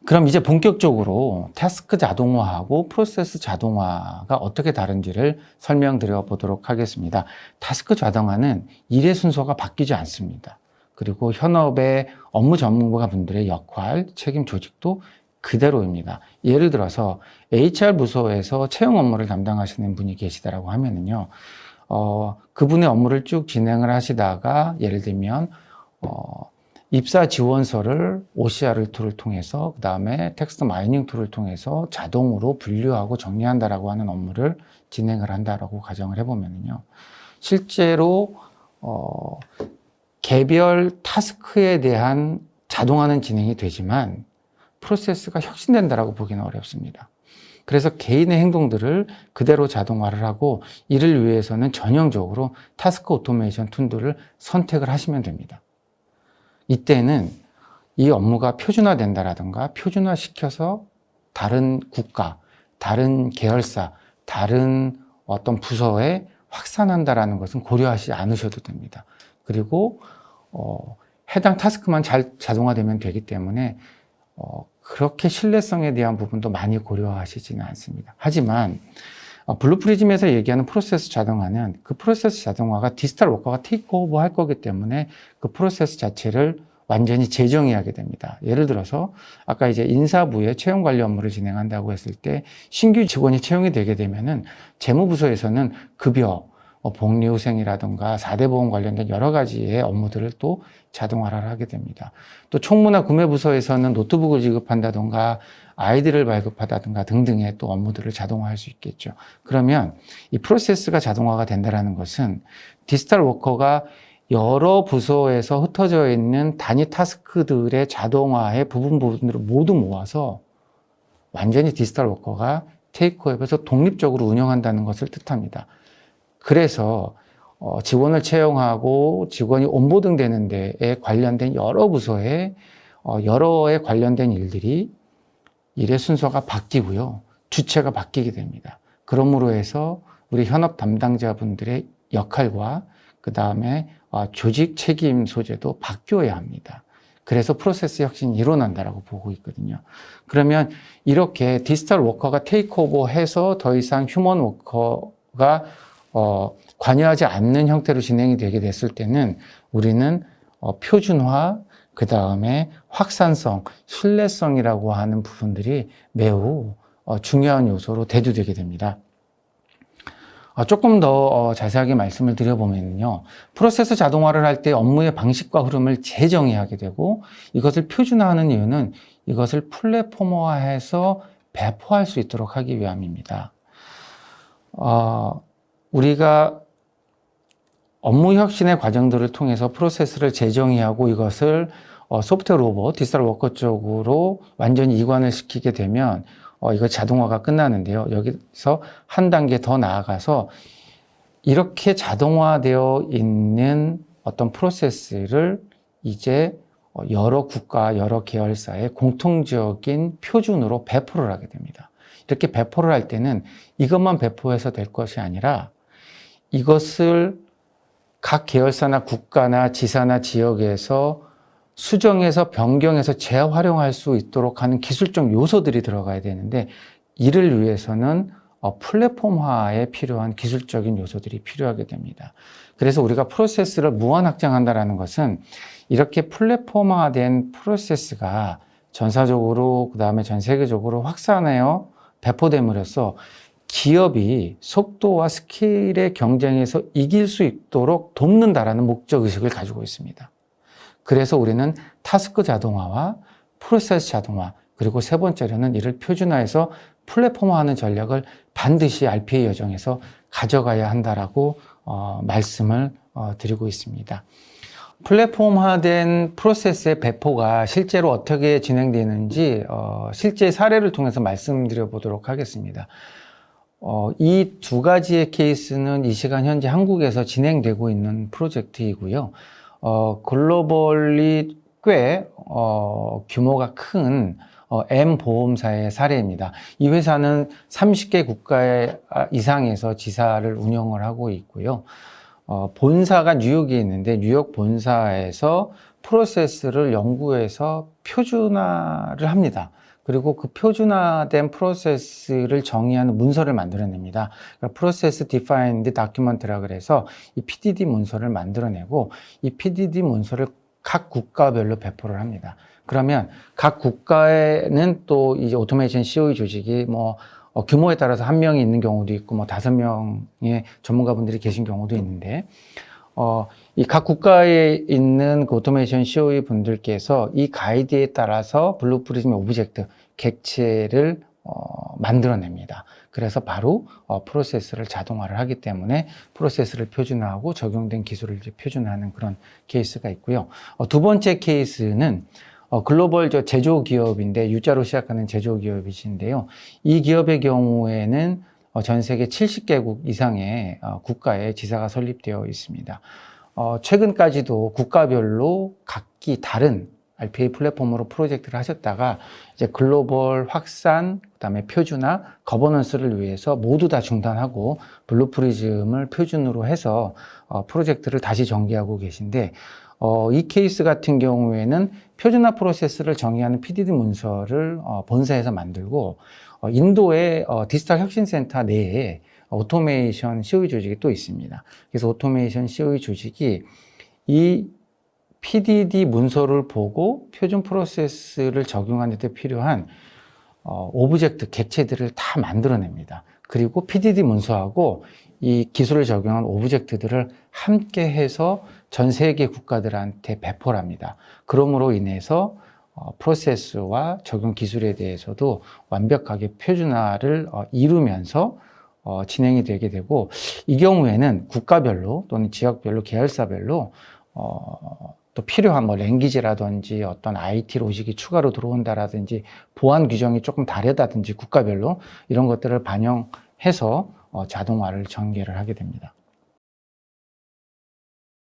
그럼 이제 본격적으로 태스크 자동화하고 프로세스 자동화가 어떻게 다른지를 설명드려 보도록 하겠습니다. 태스크 자동화는 일의 순서가 바뀌지 않습니다. 그리고 현업의 업무 전문가 분들의 역할, 책임 조직도 그대로입니다. 예를 들어서 HR 부서에서 채용 업무를 담당하시는 분이 계시다라고 하면은요, 그분의 업무를 쭉 진행을 하시다가 예를 들면 입사 지원서를 OCR 툴을 통해서 그 다음에 텍스트 마이닝 툴을 통해서 자동으로 분류하고 정리한다라고 하는 업무를 진행을 한다라고 가정을 해보면요, 실제로 개별 타스크에 대한 자동화는 진행이 되지만 프로세스가 혁신된다라고 보기는 어렵습니다. 그래서 개인의 행동들을 그대로 자동화를 하고 이를 위해서는 전형적으로 타스크 오토메이션 툴들을 선택을 하시면 됩니다. 이때는 이 업무가 표준화된다라든가 표준화시켜서 다른 국가, 다른 계열사, 다른 어떤 부서에 확산한다라는 것은 고려하지 않으셔도 됩니다. 그리고 해당 타스크만 잘 자동화되면 되기 때문에 그렇게 신뢰성에 대한 부분도 많이 고려하시지는 않습니다. 하지만 블루프리즘에서 얘기하는 프로세스 자동화는 그 프로세스 자동화가 디지털 워커가 테이크오버 할 거기 때문에 그 프로세스 자체를 완전히 재정의하게 됩니다. 예를 들어서 아까 이제 인사부에 채용 관리 업무를 진행한다고 했을 때 신규 직원이 채용이 되게 되면은 재무부서에서는 급여, 복리후생이라든가 4대 보험 관련된 여러 가지의 업무들을 또 자동화를 하게 됩니다. 또 총무나 구매부서에서는 노트북을 지급한다든가 아이디를 발급하다든가 등등의 또 업무들을 자동화할 수 있겠죠. 그러면 이 프로세스가 자동화가 된다는 것은 디지털 워커가 여러 부서에서 흩어져 있는 단위 타스크들의 자동화의 부분들을 모두 모아서 완전히 디지털 워커가 테이크오버해서 독립적으로 운영한다는 것을 뜻합니다. 그래서 직원을 채용하고 직원이 온보딩 되는 데에 관련된 여러 부서에 여러에 관련된 일들이 일의 순서가 바뀌고요. 주체가 바뀌게 됩니다. 그러므로 해서 우리 현업 담당자분들의 역할과 그 다음에 조직 책임 소재도 바뀌어야 합니다. 그래서 프로세스 혁신이 일어난다라고 보고 있거든요. 그러면 이렇게 디지털 워커가 테이크오버 해서 더 이상 휴먼 워커가 관여하지 않는 형태로 진행이 되게 됐을 때는 우리는 표준화, 그 다음에 확산성, 신뢰성이라고 하는 부분들이 매우 중요한 요소로 대두되게 됩니다. 조금 더 자세하게 말씀을 드려보면요, 프로세스 자동화를 할 때 업무의 방식과 흐름을 재정의하게 되고 이것을 표준화하는 이유는 이것을 플랫폼화해서 배포할 수 있도록 하기 위함입니다. 우리가 업무 혁신의 과정들을 통해서 프로세스를 재정의하고 이것을 소프트웨어 로봇, 디지털 워커 쪽으로 완전히 이관을 시키게 되면 이거 자동화가 끝나는데요. 여기서 한 단계 더 나아가서 이렇게 자동화되어 있는 어떤 프로세스를 이제 여러 국가, 여러 계열사의 공통적인 표준으로 배포를 하게 됩니다. 이렇게 배포를 할 때는 이것만 배포해서 될 것이 아니라 이것을 각 계열사나 국가나 지사나 지역에서 수정해서 변경해서 재활용할 수 있도록 하는 기술적 요소들이 들어가야 되는데 이를 위해서는 플랫폼화에 필요한 기술적인 요소들이 필요하게 됩니다. 그래서 우리가 프로세스를 무한 확장한다는 것은 이렇게 플랫폼화된 프로세스가 전사적으로 그 다음에 전 세계적으로 확산하여 배포됨으로써 기업이 속도와 스케일의 경쟁에서 이길 수 있도록 돕는다라는 목적의식을 가지고 있습니다. 그래서 우리는 타스크 자동화와 프로세스 자동화, 그리고 세 번째로는 이를 표준화해서 플랫폼화하는 전략을 반드시 RPA 여정에서 가져가야 한다라고 말씀을 드리고 있습니다. 플랫폼화된 프로세스의 배포가 실제로 어떻게 진행되는지 실제 사례를 통해서 말씀드려 보도록 하겠습니다. 이 두 가지의 케이스는 이 시간 현재 한국에서 진행되고 있는 프로젝트이고요. 글로벌리 꽤 규모가 큰 M보험사의 사례입니다. 이 회사는 30개 국가 이상에서 지사를 운영을 하고 있고요. 본사가 뉴욕에 있는데 뉴욕 본사에서 프로세스를 연구해서 표준화를 합니다. 그리고 그 표준화된 프로세스를 정의하는 문서를 만들어냅니다. 그러니까 Process Defined Document라 그래서 이 PDD 문서를 만들어내고 이 PDD 문서를 각 국가별로 배포를 합니다. 그러면 각 국가에는 또 이제 오토메이션 COE 조직이 규모에 따라서 1명이 있는 경우도 있고 5명의 전문가분들이 계신 경우도 있는데 이 각 국가에 있는 그 오토메이션 COE 분들께서 이 가이드에 따라서 블루프리즘 오브젝트 객체를 만들어냅니다. 그래서 바로 프로세스를 자동화를 하기 때문에 프로세스를 표준화하고 적용된 기술을 이제 표준화하는 그런 케이스가 있고요. 두 번째 케이스는 글로벌 제조 기업인데 U자로 시작하는 제조 기업이신데요. 이 기업의 경우에는 전 세계 70개국 이상의 국가에 지사가 설립되어 있습니다. 최근까지도 국가별로 각기 다른 RPA 플랫폼으로 프로젝트를 하셨다가 이제 글로벌 확산, 그다음에 표준화, 거버넌스를 위해서 모두 다 중단하고 블루프리즘을 표준으로 해서 프로젝트를 다시 전개하고 계신데 이 케이스 같은 경우에는 표준화 프로세스를 정의하는 PDD 문서를 본사에서 만들고 인도의 디지털 혁신센터 내에 오토메이션 COE 조직이 또 있습니다. 그래서 오토메이션 COE 조직이 이 PDD 문서를 보고 표준 프로세스를 적용하는 데 필요한 오브젝트, 객체들을 다 만들어냅니다. 그리고 PDD 문서하고 이 기술을 적용한 오브젝트들을 함께 해서 전 세계 국가들한테 배포를 합니다. 그러므로 인해서 프로세스와 적용 기술에 대해서도 완벽하게 표준화를 이루면서 진행이 되게 되고, 이 경우에는 국가별로 또는 지역별로 계열사별로 또 필요한 랭귀지라든지 어떤 IT 로직이 추가로 들어온다라든지 보안 규정이 조금 다르다든지 국가별로 이런 것들을 반영해서 자동화를 전개를 하게 됩니다.